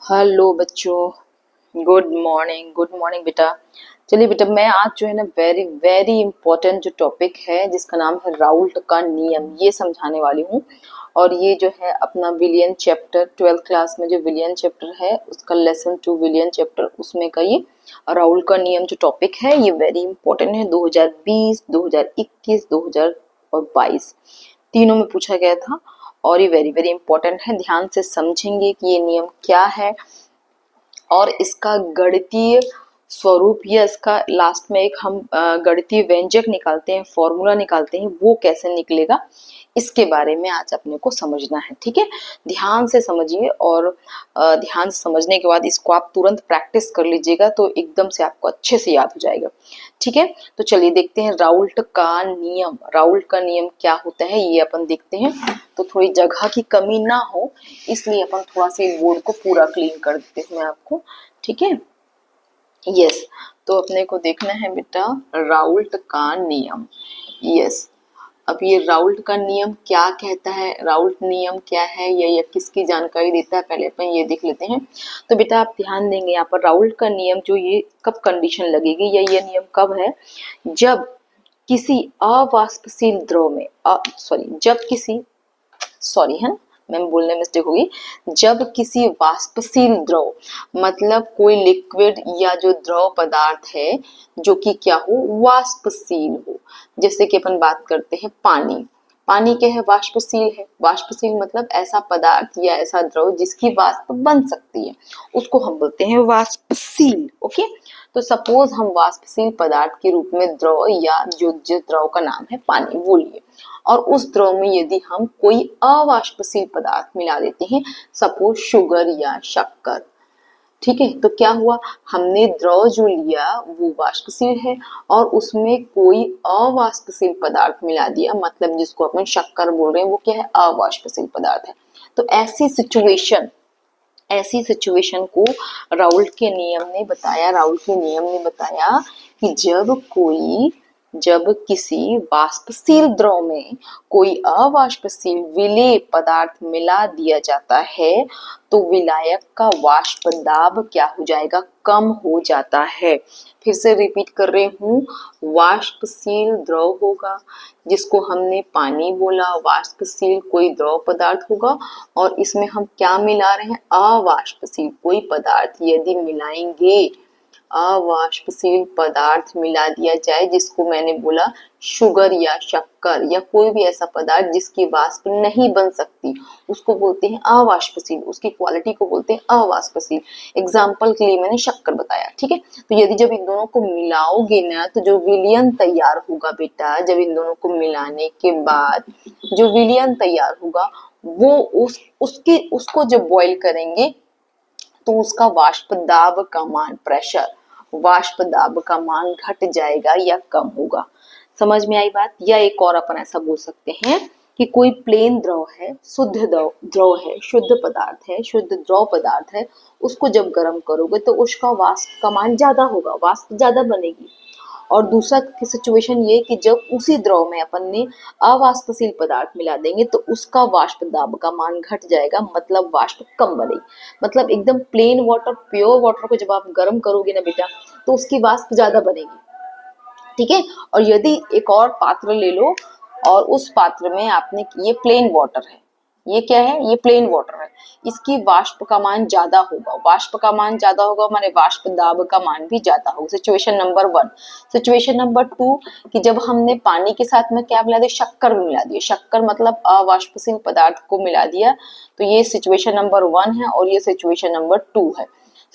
Hello बच्चों, good morning बेटा। चलिए बेटा, मैं आज जो है ना वेरी वेरी इंपॉर्टेंट जो टॉपिक है जिसका नाम है राउल्ट का नियम, ये समझाने वाली हूँ। और ये जो है अपना विलियन चैप्टर 12th क्लास में जो विलियन चैप्टर है उसका लेसन 2 विलियन चैप्टर, उसमें का ये राउल्ट का नियम जो टॉपिक है ये वेरी इंपॉर्टेंट है। 2020, 2021, 2022 तीनों में पूछा गया था और ये वेरी वेरी इंपॉर्टेंट है। ध्यान से समझेंगे कि ये नियम क्या है और इसका गणितीय स्वरूप या इसका लास्ट में एक हम गणितीय व्यंजक निकालते हैं, फॉर्मूला निकालते हैं, वो कैसे निकलेगा इसके बारे में आज अपने को समझना है। ठीक है, ध्यान से समझिए और ध्यान से समझने के बाद इसको आप तुरंत प्रैक्टिस कर लीजिएगा तो एकदम से आपको अच्छे से याद हो जाएगा। ठीक है, तो चलिए देखते हैं राउल्ट का नियम। राउल्ट का नियम क्या होता है ये अपन देखते हैं। तो थोड़ी जगह की कमी ना हो इसलिए अपन थोड़ा सा बोर्ड को पूरा क्लीन कर देते हैं मैं आपको। ठीक है, यस। तो अपने को देखना है बेटा राउल्ट का नियम। यस, अब ये राउल्ट का नियम क्या कहता है, राउल्ट नियम क्या है या किसकी जानकारी देता है, पहले अपन ये देख लेते हैं। तो बेटा आप ध्यान देंगे यहाँ पर राउल्ट का नियम जो ये कब कंडीशन लगेगी या ये नियम कब है, जब किसी अवाष्पशील द्रव में जब किसी सॉरी है ना, मैं बोलने में मिस्टेक होगी। जब किसी वाष्पशील द्रव मतलब कोई लिक्विड या जो द्रव पदार्थ है जो कि क्या हो, वाष्पशील हो। जैसे कि अपन बात करते हैं पानी। पानी क्या है, वाष्पशील है। वाष्पशील मतलब ऐसा पदार्थ या ऐसा द्रव जिसकी वाष्प बन सकती है, उसको हम बोलते हैं वाष्पशील। ओके, तो सपोज हम वाष्पशील पदार्थ के रूप में द्रव या जो जिस द्रव का नाम है पानी वो लिए, और उस द्रव में यदि हम कोई अवाष्पशील पदार्थ मिला देते हैं, सपोज शुगर या शक्कर, ठीक है, तो क्या हुआ, हमने द्रव जो लिया वो वाष्पशील है और उसमें कोई अवाष्पशील पदार्थ मिला दिया, मतलब जिसको अपन शक्कर बोल रहे हैं वो क्या है, अवाष्पशील पदार्थ है। तो ऐसी सिचुएशन को राउल्ट के नियम ने बताया कि जब किसी वाष्पशील द्रव में कोई अवाष्पशील विलेय पदार्थ मिला दिया जाता है तो विलायक का वाष्प दाब क्या हो जाएगा, कम हो जाता है। फिर से रिपीट कर रही हूँ, वाष्पशील द्रव होगा जिसको हमने पानी बोला, वाष्पशील कोई द्रव पदार्थ होगा और इसमें हम क्या मिला रहे हैं, अवाष्पशील कोई पदार्थ यदि मिलाएंगे, अवाष्पशील पदार्थ मिला दिया जाए जिसको मैंने बोला शुगर या शक्कर या कोई भी ऐसा पदार्थ जिसकी वाष्प नहीं बन सकती, उसको बोलते हैं अवाष्पशील, उसकी क्वालिटी को बोलते हैं अवाष्पशील। एग्जाम्पल के लिए मैंने शक्कर बताया। ठीक है, तो यदि जब इन दोनों को मिलाओगे ना तो जो विलयन तैयार होगा बेटा, जब इन दोनों को मिलाने के बाद जो विलयन तैयार होगा वो उसको जब बॉईल करेंगे तो उसका वाष्प दाब का मान, प्रेशर, वाष्प दाब का मान घट जाएगा या कम होगा। समझ में आई बात। या एक और अपन ऐसा बोल सकते हैं कि कोई प्लेन द्रव है, शुद्ध द्रव है, शुद्ध पदार्थ है, शुद्ध द्रव पदार्थ है, उसको जब गर्म करोगे तो उसका वाष्प का मान ज्यादा होगा, वाष्प ज्यादा बनेगी। और दूसरा सिचुएशन ये कि जब उसी द्रव में अपन ने अवाष्पशील पदार्थ मिला देंगे तो उसका वाष्प दाब का मान घट जाएगा, मतलब वाष्प कम बनेगी। मतलब एकदम प्लेन वाटर, प्योर वाटर को जब आप गर्म करोगे ना बेटा तो उसकी वाष्प ज्यादा बनेगी। ठीक है, और यदि एक और पात्र ले लो और उस पात्र में आपने, ये प्लेन वाटर है, ये क्या है, ये प्लेन वाटर है, इसकी वाष्प का मान ज्यादा होगा, वाष्प का मान ज्यादा होगा माने वाष्प दाब का मान भी ज्यादा होगा। Situation number 1। सिचुएशन नंबर 2 कि जब हमने पानी के साथ में क्या मिला दिया, शक्कर मिला दिया, शक्कर मतलब अवाष्पशील पदार्थ को मिला दिया, तो ये सिचुएशन नंबर 1 है और ये सिचुएशन नंबर 2 है।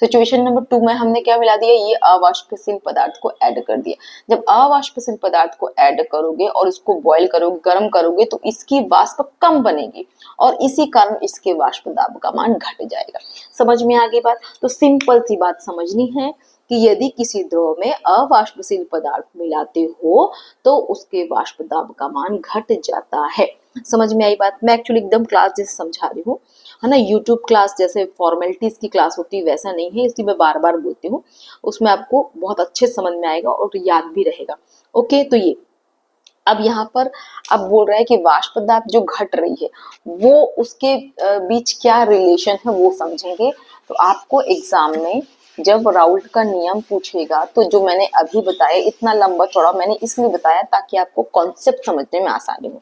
सिचुएशन नंबर 2 में हमने क्या मिला दिया, ये अवाष्पशील पदार्थ को ऐड कर दिया। जब अवाष्पशील पदार्थ को ऐड करोगे और इसको बॉईल करोगे, गर्म करोगे तो इसकी वाष्प कम बनेगी और इसी कारण इसके वाष्प दाब का मान घट जाएगा। समझ में आ गई बात। तो सिंपल सी बात समझनी है कि यदि किसी द्रव में अवाष्पशील पदार्थ मिलाते हो तो उसके वाष्प दाब का मान घट जाता है। समझ में आई बात। मैं एक्चुअली एकदम क्लास जैसे समझा रही हूँ, है ना, यूट्यूब क्लास जैसे फॉर्मेलिटीज की क्लास होती है वैसा नहीं है, इसलिए मैं बार बार बोलती हूँ, उसमें आपको बहुत अच्छे समझ में आएगा और याद भी रहेगा। ओके, तो ये अब यहाँ पर अब बोल रहा है कि वाष्प दाब जो घट रही है वो उसके बीच क्या रिलेशन है वो समझेंगे। तो आपको एग्जाम में जब राउल्ट का नियम पूछेगा तो जो मैंने अभी बताया इतना लंबा चौड़ा मैंने इसलिए बताया ताकि आपको कॉन्सेप्ट समझने में आसानी हो।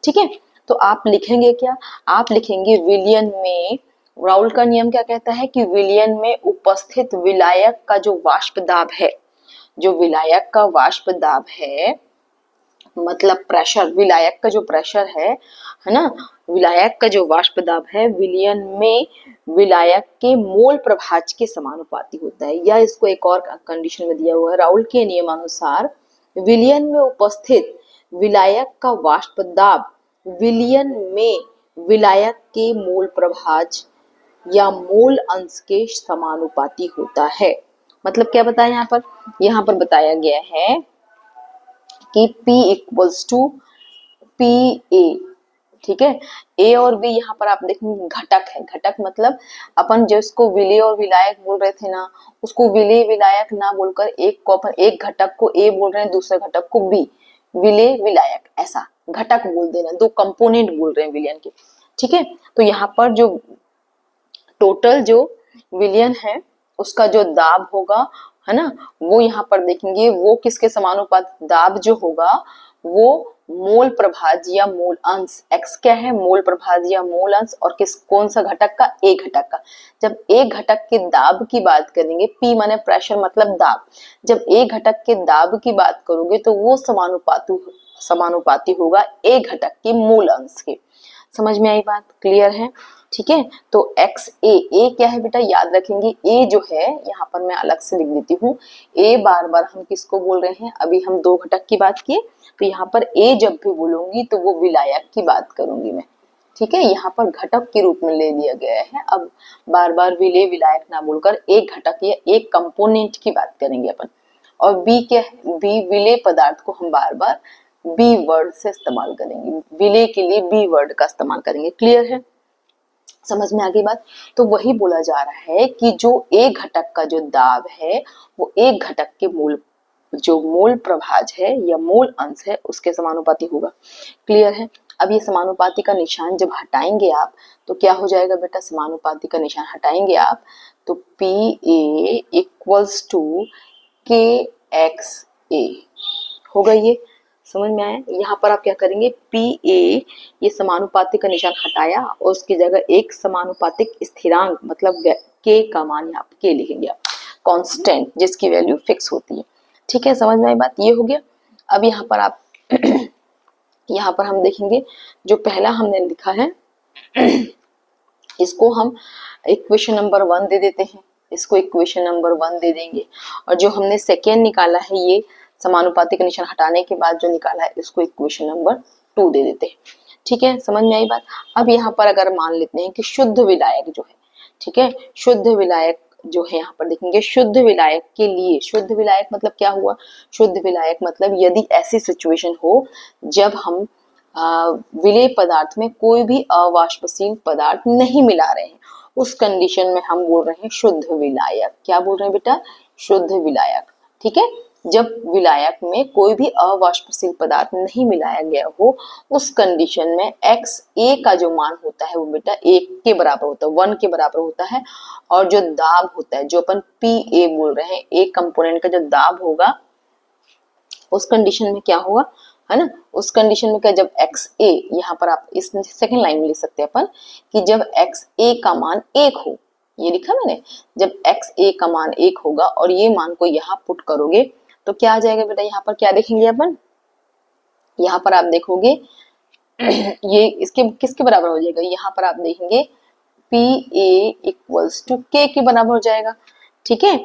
ठीक है, तो आप लिखेंगे क्या, आप लिखेंगे विलयन में, राउल्ट का नियम क्या कहता है कि विलयन में उपस्थित विलायक का जो वाष्प दाब है, जो विलायक का वाष्प दाब है मतलब प्रेशर, विलायक का जो प्रेशर है ना, विलायक का जो वाष्प दाब है विलयन में विलायक के मोल प्रभाज के समानुपाती होता है। या इसको एक और कंडीशन में दिया हुआ है, राउल्ट के नियमानुसार विलयन में उपस्थित विलायक का वाष्प दाब विलयन में विलायक के मोल प्रभाज या मोल अंश के समानुपाती होता है। मतलब क्या बताया यहाँ पर बताया गया है कि P equals to P A. ठीक है, ए और बी यहाँ पर आप देखेंगे घटक है, घटक मतलब अपन जिसको विलेय और विलायक बोल रहे थे ना, उसको विलेय विलायक ना बोलकर एक को अपन एक घटक को ए बोल रहे हैं, दूसरे घटक को बी, विलेय विलायक ऐसा घटक बोल देना, दो कंपोनेंट बोल रहे हैं विलयन के। ठीक है, तो यहाँ पर जो टोटल जो विलयन है उसका जो दाब होगा है ना, वो यहाँ पर देखेंगे वो किसके समानुपात, दाब जो होगा वो मोल प्रभाज या मोल अंश, x क्या है मोल प्रभाज या मोल अंश, और किस कौन सा घटक का, ए घटक का। जब एक घटक के दाब की बात करेंगे, P माने प्रेशर मतलब दाब, जब एक घटक के दाब की बात करोगे तो वो समानुपाती होगा एक घटक के मूल अंश के। समझ में आई बात, क्लियर है। ठीक है, तो एक्स ए क्या है बेटा, याद रखेंगे ए जो है यहाँ पर मैं अलग से लिख देती हूँ, ए बार बार हम किसको बोल रहे हैं, अभी हम दो घटक की बात किए तो यहाँ पर ए जब भी बोलूंगी तो वो विलायक की बात करूंगी मैं। ठीक है, यहाँ पर घटक के रूप में ले लिया गया है, अब बार बार विलेय विलायक ना बोलकर एक घटक या एक कंपोनेंट की बात करेंगे अपन। और बी क्या है, बी विलेय पदार्थ को हम बार बार बी वर्ड से इस्तेमाल करेंगे, विलेय के लिए बी वर्ड का इस्तेमाल करेंगे। क्लियर है, समझ में आ गई बात। तो वही बोला जा रहा है कि जो एक घटक का जो दाब है वो एक घटक के मूल जो मोल प्रभाज है या मोल अंश है उसके समानुपाती होगा। क्लियर है, अब ये समानुपाती का निशान जब हटाएंगे आप तो क्या हो जाएगा बेटा, समानुपाती का निशान हटाएंगे आप तो पी ए इक्वल्स टू के एक्स ए होगा। ये समझ में आया। यहाँ पर आप क्या करेंगे, पी ए ये समानुपातिक का निशान हटाया और उसकी जगह एक समानुपातिक स्थिरांक मतलब के का मान यहाँ के लिखेंगे आप, कांस्टेंट जिसकी वैल्यू फिक्स होती है। ठीक है, समझ में आई बात, ये हो गया। अब यहाँ पर आप यहाँ पर हम देखेंगे जो पहला हमने लिखा है इसको हम इक्वेशन नंबर 1 दे देते हैं, इसको इक्वेशन नंबर 1 दे देंगे, और जो हमने सेकेंड निकाला है ये समानुपाती का निशान हटाने के बाद जो निकाला है इसको इक्वेशन नंबर 2 दे देते हैं। ठीक है, समझ में आई बात। अब यहाँ पर अगर मान लेते हैं कि शुद्ध विलायक जो है, ठीक है, शुद्ध विलायक जो है यहाँ पर देखेंगे, शुद्ध विलायक के लिए, शुद्ध विलायक मतलब क्या हुआ, शुद्ध विलायक मतलब यदि ऐसी सिचुएशन हो जब हम विलेय पदार्थ में कोई भी अवाष्पशील पदार्थ नहीं मिला रहे हैं, उस कंडीशन में हम बोल रहे हैं शुद्ध विलायक। क्या बोल रहे हैं बेटा, शुद्ध विलायक। ठीक है, जब विलायक में कोई भी अवाष्पशील पदार्थ नहीं मिलाया गया हो उस कंडीशन में एक्स ए का जो मान होता है वो बेटा 1 के बराबर होता है, 1 के बराबर होता है, और जो दाब होता है जो अपन पी ए बोल रहे हैं, एक कंपोनेंट का जो दाब होगा उस कंडीशन में क्या होगा, है ना, उस कंडीशन में क्या, जब एक्स ए, यहाँ पर आप इस सेकेंड लाइन में लिख सकते हैं अपन कि जब एक्स ए का मान 1 हो, ये लिखा मैंने, जब एक्स ए का मान 1 होगा और ये मान को यहाँ पुट करोगे तो क्या आ जाएगा बेटा, यहाँ पर क्या देखेंगे अपन, यहाँ पर आप देखोगे ये इसके किसके बराबर हो जाएगा, यहाँ पर आप देखेंगे पी ए इक्वल्स टू के के बराबर हो जाएगा। ठीक है,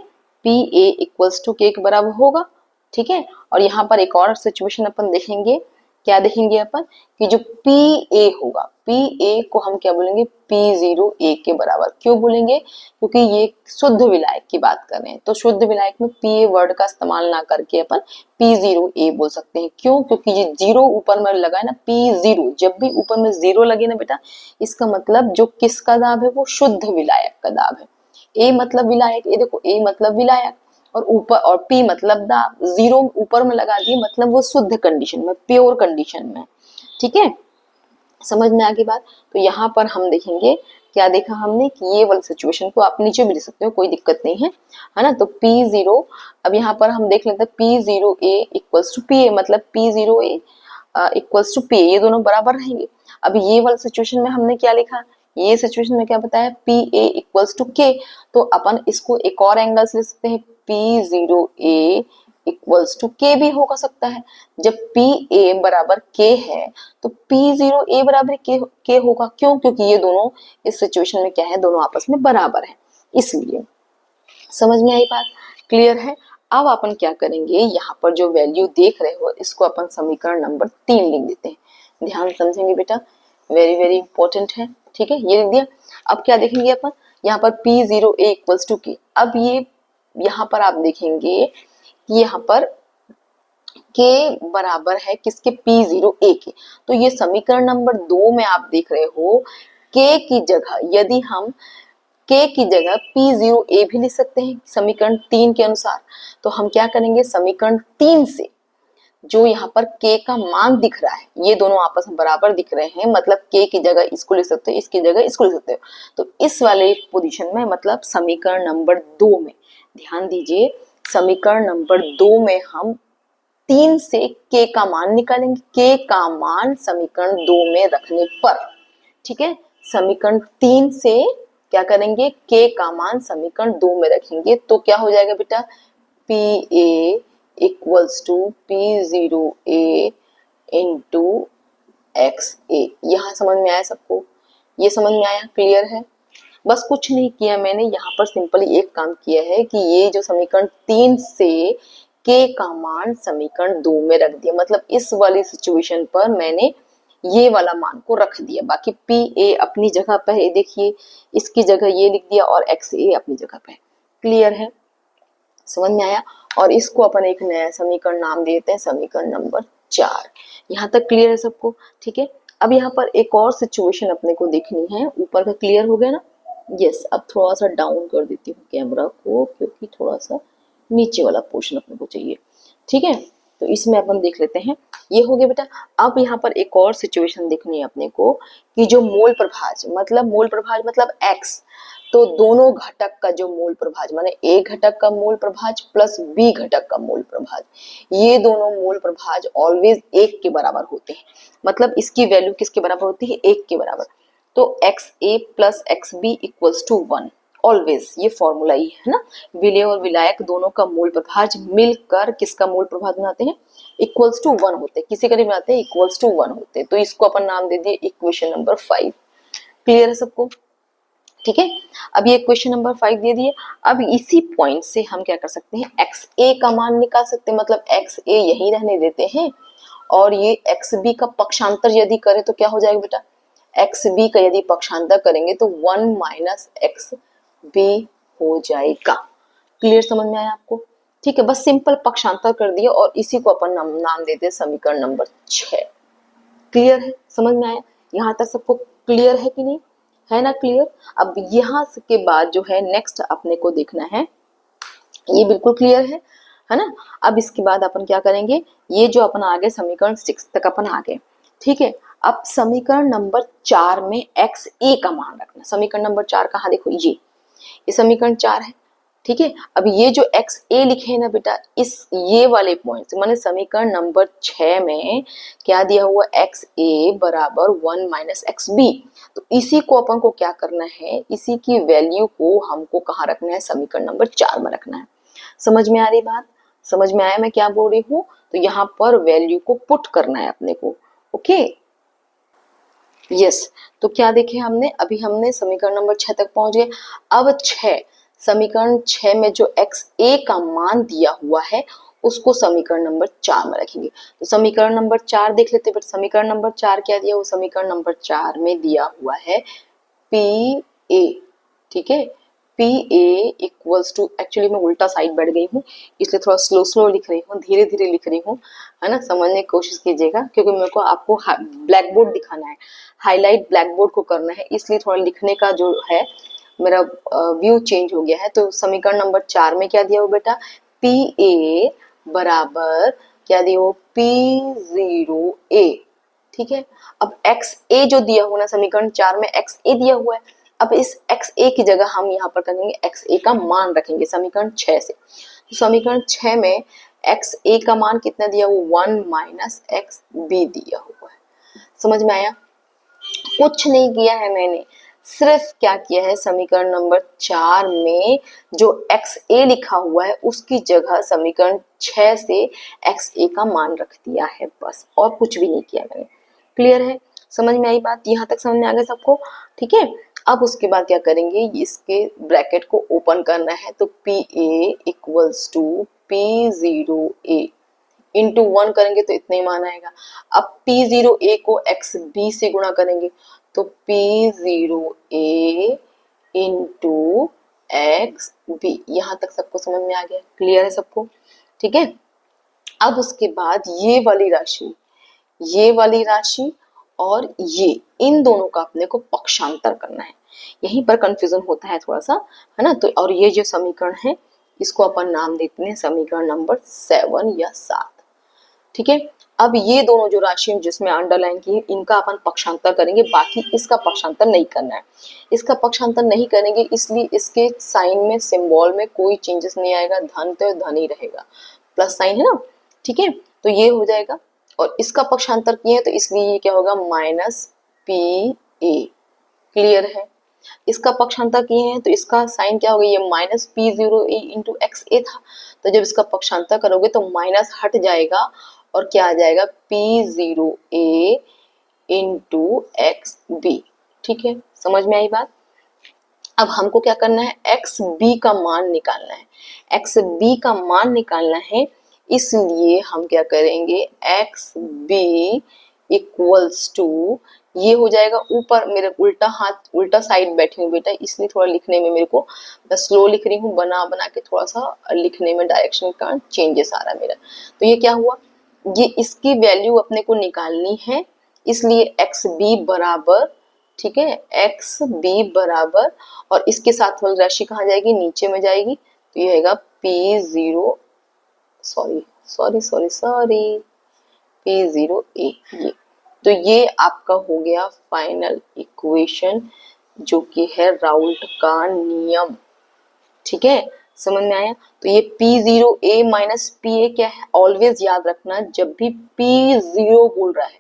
पी ए इक्वल्स टू के बराबर होगा। ठीक है, और यहाँ पर एक और सिचुएशन अपन देखेंगे, क्या देखेंगे अपन कि जो पी ए होगा, पी ए को हम क्या बोलेंगे, पी जीरो ए के बराबर। क्यों बोलेंगे, क्योंकि ये शुद्ध विलायक की बात कर रहे हैं, तो शुद्ध विलायक में पी ए वर्ड का इस्तेमाल ना करके अपन पी जीरो ए बोल सकते हैं। क्यों, क्योंकि ये जीरो ऊपर में लगा है ना, पी जीरो, जब भी ऊपर में जीरो लगे ना बेटा इसका मतलब जो किसका दाब है वो शुद्ध विलायक का दाब है। ए मतलब विलायक, ये देखो ए मतलब विलायक, और ऊपर और पी मतलब द, जीरो ऊपर में लगा दिए मतलब वो शुद्ध कंडीशन में, प्योर कंडीशन में। ठीक है, समझ में आ गई बात। तो यहाँ पर हम देखेंगे क्या देखा हमने कि ये वाली सिचुएशन को आप नीचे भी लिख सकते हो, कोई दिक्कत नहीं है ना। तो P0, अब यहाँ पर हम देख लेते हैं P0A इक्वल्स टू PA, मतलब P0A इक्वल्स टू PA, ये दोनों बराबर रहेंगे। अब ये वाली सिचुएशन में हमने क्या लिखा, ये सिचुएशन में क्या बताया, PA इक्वल्स टू K, तो अपन इसको एक और एंगल से लिख सकते हैं, P0A इक्वल्स टू K भी हो सकता है। जब PA बराबर K है तो P0A बराबर K होगा, क्यों, क्योंकि ये दोनों इस सिचुएशन में क्या है, दोनों आपस में बराबर है, इसलिए। समझ में आई बात, क्लियर है। अब अपन क्या करेंगे, यहाँ पर जो वैल्यू देख रहे हो इसको अपन समीकरण नंबर 3 लिख देते हैं। ध्यान समझेंगे बेटा, वेरी वेरी इंपॉर्टेंट है। ठीक है, ये लिख दिया। अब क्या देखेंगे अपन, यहाँ पर P0A इक्वल्स टू K। अब ये यहाँ पर आप देखेंगे कि यहाँ पर K बराबर है किसके, P0A के। तो ये समीकरण नंबर 2 में आप देख रहे हो K की जगह, यदि हम K की जगह P0A भी लिख सकते हैं समीकरण 3 के अनुसार। तो हम क्या करेंगे, समीकरण 3 से जो यहाँ पर K का मान दिख रहा है, ये दोनों आपस में बराबर दिख रहे हैं, मतलब K की जगह इसको लिख सकते हो, इसकी जगह इसको लिख सकते हो। तो इस वाले पोजीशन में, मतलब समीकरण नंबर 2 में, ध्यान दीजिए, समीकरण नंबर 2 में हम 3 से K का मान निकालेंगे, K का मान समीकरण 2 में रखने पर। ठीक है, समीकरण 3 से क्या करेंगे, K का मान समीकरण 2 में रखेंगे, तो क्या हो जाएगा बेटा, PA equals to P0A into XA। यहाँ समझ में आया सबको, ये समझ में आया, क्लियर है। बस कुछ नहीं किया मैंने, यहाँ पर सिंपली एक काम किया है कि ये जो समीकरण 3 से K का मान समीकरण 2 में रख दिया, मतलब इस वाली सिचुएशन पर मैंने ये वाला मान को रख दिया। बाकी PA अपनी जगह पर है, देखिए इसकी जगह ये लिख दिया और XA अपनी जगह पे है। क्लियर है, समझ में आया। और इसको अपन एक नया समीकरण नाम देते हैं, समीकरण नंबर 4। यहाँ तक क्लियर है सबको, ठीक है। अब यहाँ पर एक और सिचुएशन अपने को देखनी है, ऊपर का क्लियर हो गया ना। यस, अब थोड़ा सा डाउन कर देती हूँ कैमरा को, क्योंकि थोड़ा सा नीचे वाला पोर्शन अपने को चाहिए। ठीक है, तो इसमें अपन देख लेते हैं, ये हो गया बेटा। अब यहाँ पर एक और सिचुएशन देखनी है अपने को कि जो मोल प्रभाज मतलब x, तो दोनों घटक का जो मोल प्रभाज, माने a घटक का मोल प्रभाज प्लस b घटक का मोल प्रभाज, ये दोनों मोल प्रभाज ऑलवेज 1 के बराबर होते हैं। मतलब इसकी वैल्यू किसके बराबर होती है, 1 के बराबर। तो XA plus XB equals to 1, always, ये फॉर्मूला ही है ना। विलेय और विलायक दोनों का मूल प्रभाज मिलकर किसका मूल प्रभाज बनाते हैं, इक्वल्स टू 1 होते हैं। किसी का नहीं बनाते, इक्वल्स टू 1 होते हैं। तो इसको अपन नाम दे दिए इक्वेशन नंबर 5। क्लियर है सबको, ठीक है। अब ये क्वेश्चन नंबर 5 दे दिए। अब इसी पॉइंट से हम क्या कर सकते हैं, XA का मान निकाल सकते हैं, मतलब XA यही रहने देते हैं और ये XB का पक्षांतर यदि करें तो क्या हो जाएगा बेटा, XB का यदि पक्षांतर करेंगे तो 1 माइनस XB हो जाएगा। क्लियर, समझ में आया आपको, ठीक है। बस सिंपल पक्षांतर कर दिया और इसी को अपन नाम देते हैं समीकरण नंबर 6। क्लियर है, समझ में आया, यहाँ तक सबको क्लियर है कि नहीं, है ना क्लियर। अब यहाँ के बाद जो है नेक्स्ट अपने को देखना है, ये बिल्कुल क्लियर है ना। अब इसके बाद अपन क्या करेंगे, ये जो अपन आगे समीकरण 6 तक अपन आ गए, ठीक है। अब समीकरण नंबर 4 में XA का मान रखना। समीकरण नंबर 4 कहाँ, देखो ये समीकरण 4 है, ठीक है। अब ये जो XA लिखे है ना बेटा, इस ये वाले पॉइंट से, माने समीकरण नंबर 6 में क्या दिया हुआ, XA बराबर 1 माइनस XB। तो इसी को अपन को क्या करना है, इसी की वैल्यू को हमको कहाँ रखना है, समीकरण नंबर 4 में रखना है। समझ में आ रही बात, समझ में आया मैं क्या बोल रही हूँ। तो यहाँ पर वैल्यू को पुट करना है अपने को, ओके। यस, तो क्या देखे हमने, अभी हमने समीकरण नंबर 6 तक पहुंच गए। अब समीकरण 6 में जो XA का मान दिया हुआ है उसको समीकरण नंबर 4 में रखेंगे। तो समीकरण नंबर 4 देख लेते हैं। समीकरण नंबर 4 क्या दिया हुआ, समीकरण नंबर 4 में दिया हुआ है PA, ठीक है। PA इक्वल्स टू, एक्चुअली मैं उल्टा साइड बैठ गई हूँ इसलिए थोड़ा स्लो स्लो लिख रही हूँ, धीरे धीरे लिख रही हूँ, है ना। समझने की कोशिश कीजिएगा क्योंकि मेरे को आपको ब्लैक बोर्ड दिखाना है, हाईलाइट ब्लैक बोर्ड को करना है, इसलिए थोड़ा लिखने का जो है मेरा व्यू चेंज हो गया है। तो समीकरण नंबर 4 में क्या दिया हुआ बेटा, PA बराबर क्या दिया हो, P0A। ठीक है, अब XA जो दिया हुआ ना समीकरण 4 में XA दिया हुआ है, अब इस XA की जगह हम यहाँ पर करेंगे XA का मान रखेंगे समीकरण 6 से। तो समीकरण 6 में XA का मान कितना दिया हुआ, 1 माइनस XB दिया हुआ है। समझ में आया? कुछ नहीं किया है मैंने, सिर्फ क्या किया है, समीकरण नंबर 4 में जो XA लिखा हुआ है उसकी जगह समीकरण 6 से XA का मान रख दिया है, बस, और कुछ भी नहीं किया मैंने। क्लियर है? समझ में आई बात? यहाँ तक समझ में आ गया सबको? ठीक है, अब उसके बाद क्या करेंगे, इसके ब्रैकेट को ओपन करना है, तो PA equals to P0A into 1 करेंगे तो इतना ही मान आएगा। अब P0A को XB से गुणा करेंगे तो P0A इंटू XB। यहाँ तक सबको समझ में आ गया? क्लियर है सबको? ठीक है, अब उसके बाद ये वाली राशि और ये, इन दोनों का अपने को पक्षांतर करना है। यहीं पर कंफ्यूजन होता है थोड़ा सा, है ना? तो और ये जो समीकरण है इसको अपन नाम देते हैं समीकरण नंबर 7 या 7। ठीक है, अब ये दोनों जो राशि जिसमें अंडरलाइन की इनका अपन पक्षांतर करेंगे, बाकी इसका पक्षांतर नहीं करना है। इसका पक्षांतर नहीं करेंगे इसलिए इसके साइन में, सिंबल में कोई चेंजेस नहीं आएगा, धन तो धन ही रहेगा, प्लस साइन है ना। ठीक है, तो ये हो जाएगा, और इसका पक्षांतर किए तो इसलिए ये क्या होगा, माइनस PA। क्लियर है? इसका पक्षांतर किए हैं तो इसका साइन क्या होगा, ये माइनस P0A इंटू XA था, तो जब इसका पक्षांतर करोगे तो माइनस हट जाएगा और क्या आ जाएगा, P0A इंटू XB। ठीक है, समझ में आई बात? अब हमको क्या करना है, XB का मान निकालना है। XB का मान निकालना है, इसलिए हम क्या करेंगे, XB इक्वल्स टू, ये हो जाएगा ऊपर, मेरे उल्टा हाथ उल्टा साइड बैठी हूँ बेटा, इसलिए थोड़ा लिखने में मेरे को, मैं स्लो लिख रही हूँ, बना बना के थोड़ा सा लिखने में डायरेक्शन का चेंजेस आ रहा है मेरा। तो ये क्या हुआ, ये इसकी वैल्यू अपने को निकालनी है, इसलिए XB बराबर, ठीक है, XB बराबर, और इसके साथ वाली राशि कहाँ जाएगी, नीचे में जाएगी, तो ये रहेगा P0, P0A। ये तो ये आपका हो गया फाइनल इक्वेशन, जो कि है राउल्ट का नियम। ठीक है, समझ में आया? तो ये P0A माइनस PA क्या है, ऑलवेज याद रखना, जब भी P0 बोल रहा है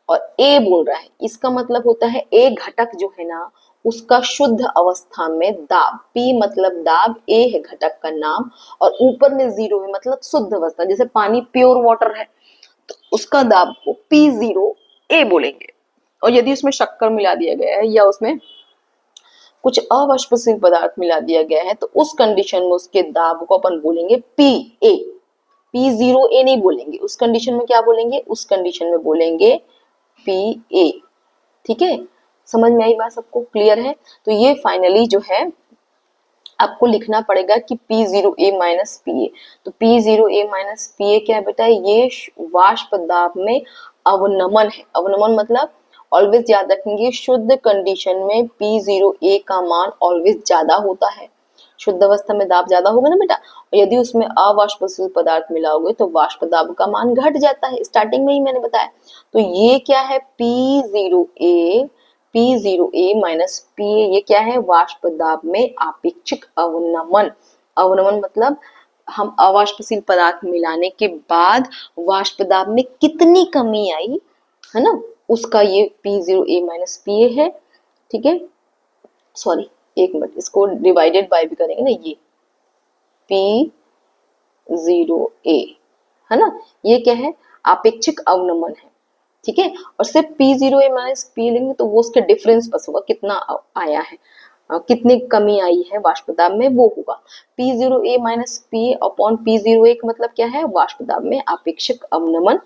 और A बोल रहा है, इसका मतलब होता है A घटक जो है ना उसका शुद्ध अवस्था में दाब, P मतलब दाब, A है घटक का नाम, और ऊपर में 0 है मतलब शुद्ध अवस्था। जैसे पानी प्योर वाटर है तो उसका दाब को P0A बोलेंगे, और यदि उसमें शक्कर मिला दिया गया है या उसमें कुछ अवाष्पशील पदार्थ मिला दिया गया है तो उस कंडीशन में उसके दाब को अपन बोलेंगे PA। P0A नहीं बोलेंगे, उस कंडीशन में क्या बोलेंगे, उस कंडीशन में बोलेंगे PA। ठीक है, समझ में आई बात सबको? क्लियर है? तो ये फाइनली जो है आपको लिखना पड़ेगा कि P0A माइनस PA। तो P0A माइनस PA क्या है बेटा, ये वाष्प दाब में अवनमन है। अवनमन मतलब ऑलवेज याद रखेंगे, शुद्ध कंडीशन में P0A का मान ऑलवेज ज्यादा होता है, शुद्ध अवस्था में दाब ज्यादा होगा ना बेटा, और यदि उसमें अवाष्पशील पदार्थ मिलाओगे तो वाष्प दाब का मान घट जाता है, स्टार्टिंग में ही मैंने बताया। तो ये क्या है, P0A माइनस PA, ये क्या है, वाष्प दाब में आपेक्षिक अवनमन। अवनमन मतलब हम अवाष्पशील पदार्थ मिलाने के बाद वाष्प दाब में कितनी कमी आई है ना, उसका ये P0A माइनस PA है। ठीक है, सॉरी एक मिनट, इसको डिवाइडेड बाय भी करेंगे ना, ये P0A है ना, ये क्या है, आपेक्षिक अवनमन है। ठीक है, और सिर्फ P0A माइनस PA लेंगे तो वो उसके डिफरेंस बस होगा, कितना आया है, कितनी कमी आई है वाष्प दाब में, वो होगा P0A minus PA upon P0A का मतलब क्या है, वाष्प दाब में आपेक्षिक अवनमन,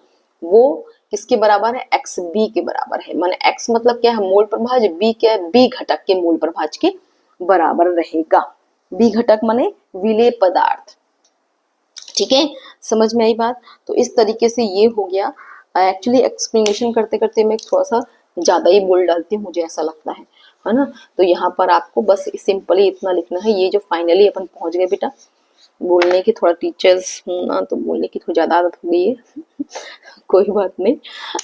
वो किसके बराबर है, XB के बराबर है। माने X मतलब क्या है, मोल प्रभाज, B क्या है, B घटक के मोल प्रभाज के बराबर रहेगा। B घटक माने विलेय पदार्थ। ठीक है, समझ में आई बात? तो इस तरीके से ये हो गया। एक्चुअली एक्सप्लेनेशन करते करते मैं थोड़ा सा ज्यादा ही बोल डालती हूँ, मुझे ऐसा लगता है ना। तो यहाँ पर आपको बस सिंपली इतना लिखना है, ये जो फाइनली अपन पहुंच गए बेटा, बोलने की थोड़ा टीचर्स हूँ ना, तो बोलने की थोड़ी ज्यादा आदत हो गई है कोई बात नहीं।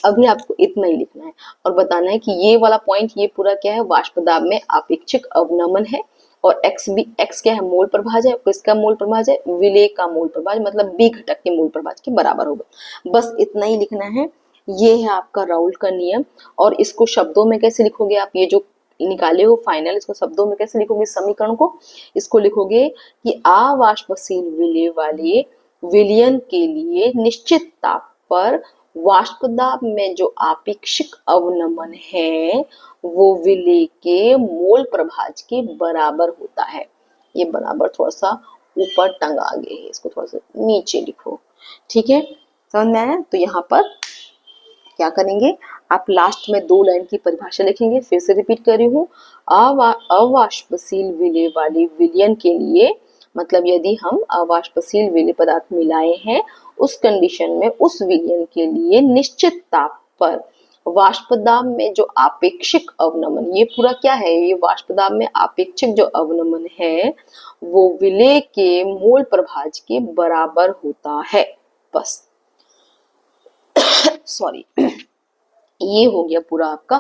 अभी आपको इतना ही लिखना है और बताना है कि ये वाला पॉइंट, ये पूरा क्या है, वाष्प दाब में आपेक्षिक अवनमन है। और एक्स भी, एक्स क्या है, मोल प्रभाज है, किसका मोल प्रभाज है, विलेय का मोल प्रभाज, मतलब बी घटक के मोल प्रभाज के बराबर होगा। बस इतना ही लिखना है। ये है आपका राउल्ट का नियम। और इसको शब्दों में कैसे लिखोगे आप, ये जो निकाले हो फाइनल, इसको शब्दों में कैसे लिखोगे समीकरण को, इसको लिखोगे कि अवाष्पशील विलेय वाले विलयन के लिए निश्चित ताप पर वाष्प दाब में जो आपेक्षिक अवनमन है वो विलेय के मोल प्रभाज के बराबर होता है। ये बराबर थोड़ा सा ऊपर टंगा गया है, इसको थोड़ा सा नीचे लिखो, ठीक है, समझ में आया। तो यहाँ पर क्या करेंगे, आप लास्ट में 2 लाइन की परिभाषा लिखेंगे, फिर से रिपीट कर रही हूँ। अवाष्पशील विलेय वाले विलयन के लिए, मतलब यदि हम अवाष्पशील विलेय पदार्थ मिलाए हैं, उस कंडीशन में उस विलयन के लिए निश्चित ताप पर वाष्प दाब में जो आपेक्षिक अवनमन, ये पूरा क्या है, ये वाष्प दाब में आपेक्षिक जो अवनमन है वो विलेय के मोल प्रभाज के बराबर होता है। बस सॉरी ये हो गया पूरा आपका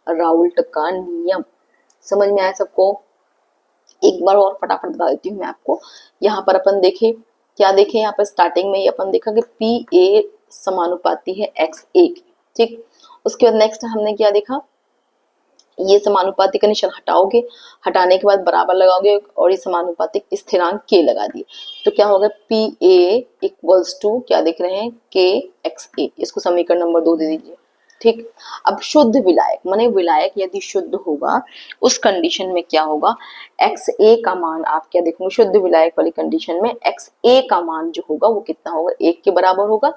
राउल्ट का नियम। समझ में आया सबको। एक बार और फटाफट बता देती हूँ मैं आपको। यहाँ पर अपन देखे, क्या देखे, यहाँ पर स्टार्टिंग में ये अपन देखा कि पी ए समानुपाती है एक्स ए की, ठीक। उसके बाद नेक्स्ट हमने क्या देखा, ये समानुपाती का निशान हटाओगे, हटाने के बाद बराबर लगाओगे और ये समानुपातिक स्थिरांक के लगा दिए, तो क्या होगा, पी ए इक्वल्स टू क्या देख रहे हैं, के एक्स ए। इसको समीकरण नंबर 2 दे दीजिए, ठीक। अब शुद्ध विलायक, माने विलायक यदि शुद्ध होगा उस कंडीशन में क्या होगा, एक्स ए का मान आप क्या देखोगे, शुद्ध विलायक वाली कंडीशन में एक्स ए का मान जो होगा वो कितना होगा, 1 के बराबर होगा।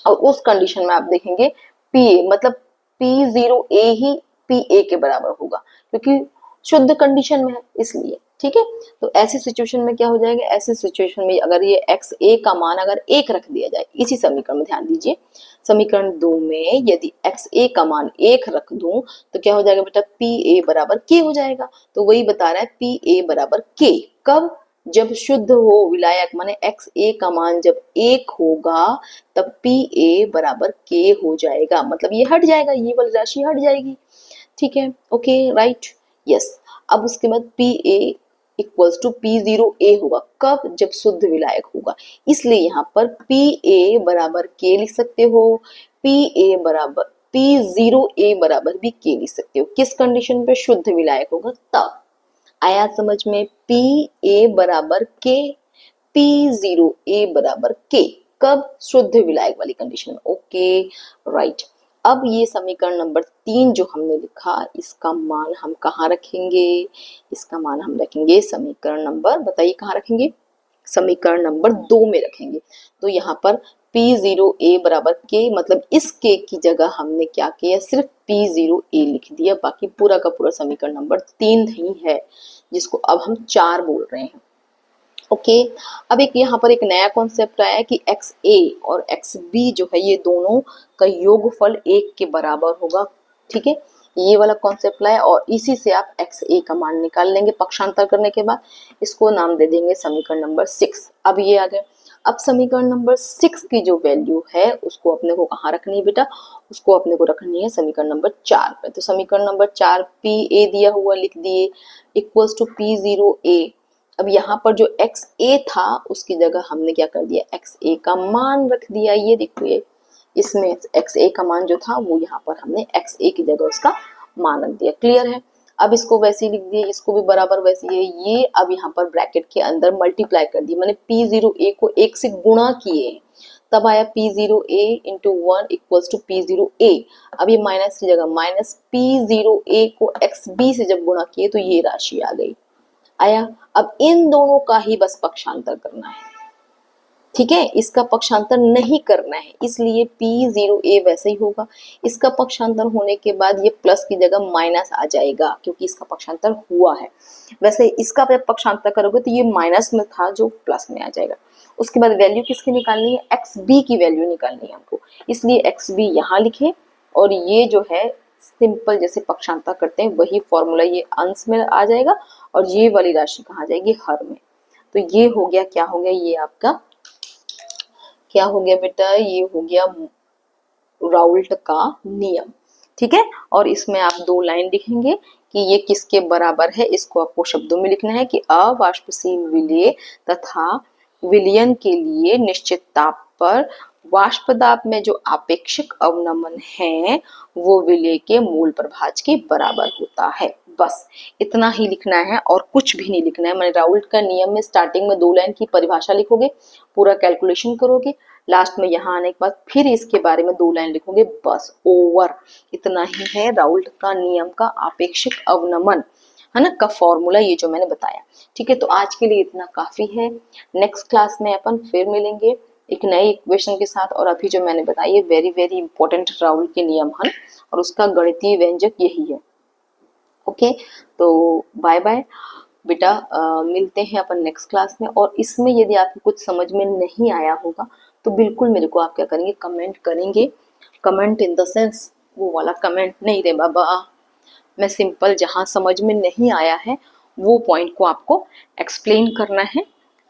और उस कंडीशन में आप देखेंगे पी ए, मतलब P zero A he P A के बराबर होगा, क्योंकि शुद्ध कंडीशन में है इसलिए, ठीक है। तो ऐसी सिचुएशन में क्या हो जाएगा, ऐसी सिचुएशन में अगर ये एक्स ए का मान अगर 1 रख दिया जाए, इसी समीकरण में ध्यान दीजिए, समीकरण 2 में यदि एक्स ए का मान 1 रख दूं तो क्या हो जाएगा बेटा, पी ए बराबर के हो जाएगा। तो वही बता रहा है पी ए बराबर के, कब, जब शुद्ध हो विलायक, माने एक्स ए का मान जब 1 होगा तब पी ए बराबर के हो जाएगा, मतलब ये हट जाएगा, ये वाली राशि हट जाएगी, ठीक है, ओके राइट, यस। अब उसके बाद P A equals to P zero A होगा, कब, जब शुद्ध विलायक होगा, इसलिए यहाँ पर पी ए बराबर के लिख सकते हो, पी ए बराबर पी जीरो ए बराबर भी के लिख सकते हो, किस कंडीशन पे, शुद्ध विलायक होगा तब। आया समझ में, पी ए बराबर के, पी जीरो ए बराबर के, कब, शुद्ध विलायक वाली कंडीशन में, ओके राइट। अब ये समीकरण नंबर 3 जो हमने लिखा, इसका मान हम कहाँ रखेंगे, इसका मान हम रखेंगे समीकरण नंबर, बताइए कहाँ रखेंगे, समीकरण नंबर 2 में रखेंगे। तो यहाँ पर पी जीरो ए बराबर के, मतलब इस के की जगह हमने क्या किया, सिर्फ पी जीरो ए लिख दिया, बाकी पूरा का पूरा समीकरण नंबर 3 ही है, जिसको अब हम 4 बोल रहे हैं, ओके। अब एक यहाँ पर एक नया कॉन्सेप्ट आया कि एक्स ए और एक्स बी जो है ये दोनों का योगफल 1 के बराबर होगा, ठीक है, ये वाला कॉन्सेप्ट लाया और इसी से आप एक्स ए का मान निकाल लेंगे पक्षांतर करने के बाद, इसको नाम दे देंगे समीकरण नंबर 6। अब ये आ गया। अब समीकरण नंबर 6 की जो वैल्यू है उसको अपने को कहाँ रखनी है बेटा, उसको अपने को रखनी है समीकरण नंबर 4 पे। तो समीकरण नंबर 4 पी ए दिया हुआ लिख दिए equals to P zero A. अब यहाँ पर जो एक्स ए था उसकी जगह हमने क्या कर दिया, एक्स ए का मान रख दिया, ये देखिए इसमें एक्स ए का मान जो था वो यहाँ पर हमने एक्स ए की जगह उसका मान रख दिया, क्लियर है। अब इसको वैसे ही लिख दिए, इसको भी बराबर वैसे ही है ये। अब यहाँ पर ब्रैकेट के अंदर मल्टीप्लाई कर दिए, मैंने पी जीरो ए को 1 से गुणा किए, तब आया P zero A into 1 equals to P zero A. अब ये माइनस की जगह माइनस पी जीरो ए को एक्स बी से जब गुणा किए तो ये राशि आ गई, आया। अब इन दोनों का ही बस पक्षांतर करना है, ठीक है, इसका पक्षांतर नहीं करना है, इसलिए पी जीरो ए वैसे ही होगा। इसका पक्षांतर होने के बाद ये प्लस की जगह माइनस आ जाएगा क्योंकि इसका पक्षांतर हुआ है। वैसे इसका पक्षांतर करोगे तो ये माइनस में था जो प्लस में आ जाएगा। उसके बाद वैल्यू किसकी निकालनी है, एक्स बी की वैल्यू निकालनी है हमको, इसलिए एक्स बी यहाँ लिखे और ये जो है सिंपल जैसे पक्षांतर करते हैं वही फॉर्मूला ये अंश में आ जाएगा और ये वाली राशि कहाँ जाएगी, हर में। तो ये हो गया, क्या हो गया, ये आपका क्या हो गया बेटा, ये हो गया राउल्ट का नियम। ठीक है, और इसमें आप 2 लाइन लिखेंगे कि ये किसके बराबर है। इसको आपको शब्दों में लिखना है कि अवाष्पशील विलेय तथा विलयन के लिए निश्चित ताप पर वाष्प दाब में जो आपेक्षिक अवनमन है वो विलेय के मूल प्रभाज के बराबर होता है। बस इतना ही लिखना है और कुछ भी नहीं लिखना है। मैंने राउल्ट का नियम में स्टार्टिंग में 2 लाइन की परिभाषा लिखोगे, पूरा कैलकुलेशन करोगे, लास्ट में यहाँ आने के बाद फिर इसके बारे में 2 लाइन लिखोगे, बस ओवर। इतना ही है राउल्ट का नियम का आपेक्षिक अवनमन, है ना, का फॉर्मूला, ये जो मैंने बताया। ठीक है, तो आज के लिए इतना काफी है। नेक्स्ट क्लास में अपन फिर मिलेंगे एक नए इक्वेशन के साथ। और अभी जो मैंने बताया वेरी वेरी इंपॉर्टेंट राउल्ट के नियम है और उसका गणितीय व्यंजक यही है। ओके, तो बाय बाय बेटा, मिलते हैं अपन नेक्स्ट क्लास में। और इसमें यदि आपको कुछ समझ में नहीं आया होगा तो बिल्कुल मेरे को आप क्या करेंगे, कमेंट करेंगे। कमेंट इन द सेंस वो वाला कमेंट नहीं रे बाबा, मैं सिंपल जहां समझ में नहीं आया है वो पॉइंट को आपको एक्सप्लेन करना है।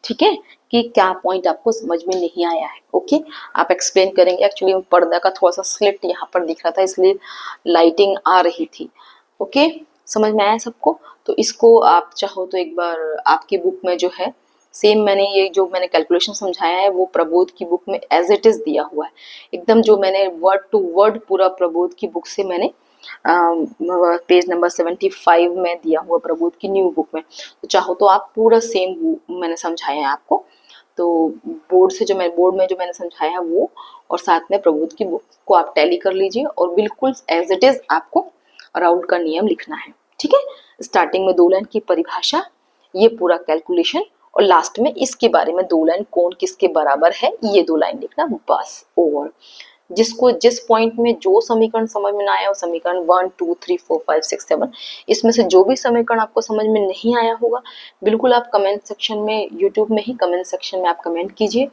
ठीक है, कि क्या पॉइंट आपको समझ में नहीं आया है। ओके, आप एक्सप्लेन करेंगे। एक्चुअली पर्दा का थोड़ा सा स्लिट यहाँ पर दिख रहा था इसलिए लाइटिंग आ रही थी। ओके, समझ में आया सबको। तो इसको आप चाहो तो एक बार आपकी बुक में जो है सेम मैंने ये जो मैंने कैलकुलेशन समझाया है वो प्रबोध की बुक में एज इट इज दिया हुआ है एकदम, जो मैंने वर्ड टू वर्ड पूरा प्रबोध की बुक से मैंने पेज नंबर 75 में दिया हुआ प्रबोध की न्यू बुक में। तो चाहो तो आप पूरा सेम मैंने समझाया है आपको। तो बोर्ड में जो मैंने समझाया है वो और साथ में प्रबोध की बुक को आप टैली कर लीजिए और बिल्कुल एज इट इज आपको राउल्ट का नियम लिखना है। ठीक है, स्टार्टिंग में 2 लाइन की परिभाषा, ये पूरा कैलकुलेशन और लास्ट में इसके बारे में 2 लाइन कौन किसके बराबर है ये 2 लाइन लिखना, बस ओवर। जिसको जिस पॉइंट में जो समीकरण समझ में ना आया वो समीकरण 1 2 3 4 5 6 7 इसमें से जो भी समीकरण आपको समझ में नहीं आया होगा बिल्कुल आप कमेंट सेक्शन में, यूट्यूब में ही कमेंट सेक्शन में आप कमेंट कीजिए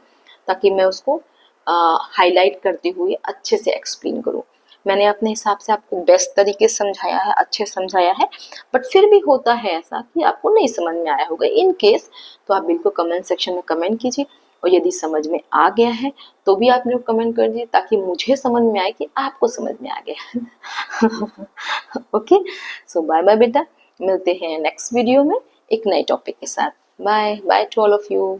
ताकि मैं उसको हाईलाइट करते हुए अच्छे से एक्सप्लेन करूँ। मैंने अपने हिसाब से आपको बेस्ट तरीके से समझाया है, अच्छे समझाया है, बट फिर भी होता है ऐसा कि आपको नहीं समझ में आया होगा इन केस, तो आप बिल्कुल कमेंट सेक्शन में कमेंट कीजिए। और यदि समझ में आ गया है तो भी आप लोग कमेंट कर दीजिए ताकि मुझे समझ में आए कि आपको समझ में आ गया। ओके, सो बाय बाय बेटा, मिलते हैं नेक्स्ट वीडियो में एक नए टॉपिक के साथ। Bye bye to all of you.